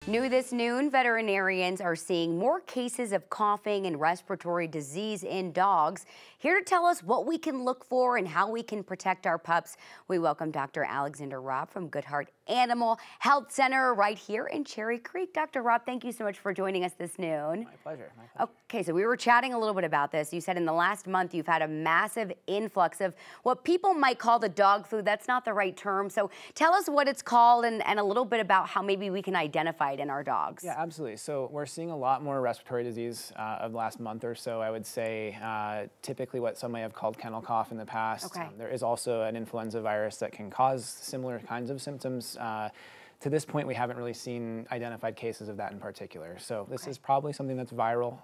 New this noon, veterinarians are seeing more cases of coughing and respiratory disease in dogs. Here to tell us what we can look for and how we can protect our pups, we welcome Dr. Alexander Robb from Goodheart Animal Health Center right here in Cherry Creek. Dr. Robb, thank you so much for joining us this noon. My pleasure. My pleasure. Okay, so we were chatting a little bit about this. You said in the last month you've had a massive influx of what people might call the dog flu. That's not the right term. So tell us what it's called and a little bit about how maybe we can identify it in our dogs. Yeah, absolutely. So we're seeing a lot more respiratory disease of the last month or so. I would say typically what some may have called kennel cough in the past. Okay. There is also an influenza virus that can cause similar kinds of symptoms. To this point, we haven't really seen identified cases of that in particular. So this is probably something that's viral.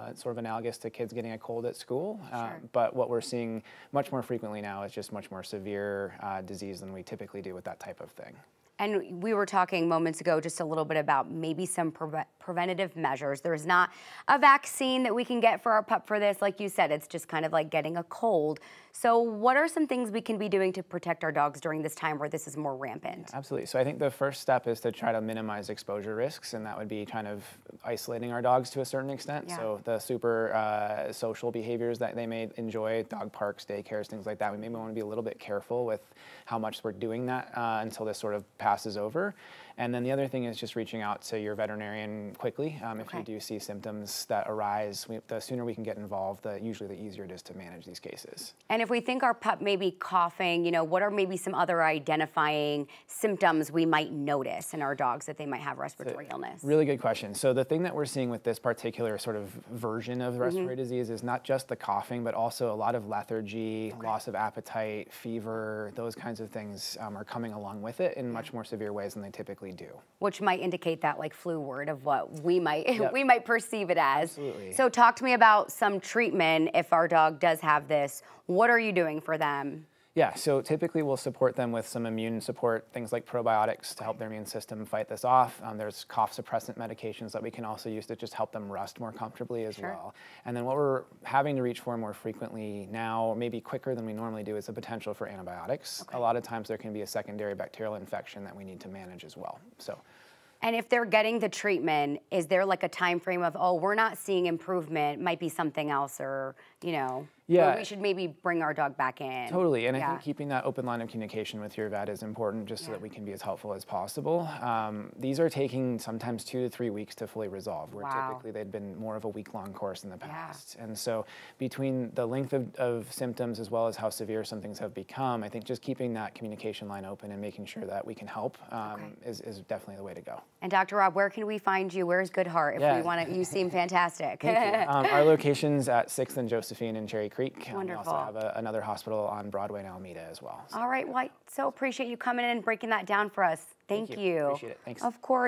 It's sort of analogous to kids getting a cold at school. Sure. But what we're seeing much more frequently now is just much more severe disease than we typically do with that type of thing. And we were talking moments ago just a little bit about maybe some preventative measures. There's not a vaccine that we can get for our pup for this. Like you said, it's just kind of like getting a cold. So what are some things we can be doing to protect our dogs during this time where this is more rampant? Absolutely. So I think the first step is to try to minimize exposure risks, and that would be kind of isolating our dogs to a certain extent. Yeah. So the super social behaviors that they may enjoy, dog parks, daycares, things like that, we maybe want to be a little bit careful with how much we're doing that until this sort of passes over. And then the other thing is just reaching out to your veterinarian quickly. If you do see symptoms that arise, the sooner we can get involved, usually the easier it is to manage these cases. And if we think our pup may be coughing, you know, what are maybe some other identifying symptoms we might notice in our dogs that they might have respiratory illness? Really good question. So the thing that we're seeing with this particular sort of version of respiratory disease is not just the coughing, but also a lot of lethargy, loss of appetite, fever, those kinds of things are coming along with it in much more severe ways than they typically do. Which might indicate that like flu word of what we might we might perceive it as. Absolutely. So talk to me about some treatment if our dog does have this. What are you doing for them? Yeah, so typically we'll support them with some immune support, things like probiotics to help their immune system fight this off. There's cough suppressant medications that we can also use to just help them rest more comfortably as well. And then what we're having to reach for more frequently now, maybe quicker than we normally do, is the potential for antibiotics. A lot of times there can be a secondary bacterial infection that we need to manage as well. And if they're getting the treatment, is there like a time frame of, oh, we're not seeing improvement, might be something else, or, you know, where we should maybe bring our dog back in? Totally, and I think keeping that open line of communication with your vet is important just so that we can be as helpful as possible. These are taking sometimes 2 to 3 weeks to fully resolve, where typically they'd been more of a week-long course in the past. And so between the length of symptoms as well as how severe some things have become, I think just keeping that communication line open and making sure that we can help is definitely the way to go. And Dr. Robb, where can we find you? Where's Goodheart if we want to? You seem fantastic. Thank you. Our location's at 6th and Josephine in Cherry Creek. Wonderful. We also have another hospital on Broadway in Alameda as well. All right, well, I so appreciate you coming in and breaking that down for us. Thank you. Appreciate it. Thanks. Of course.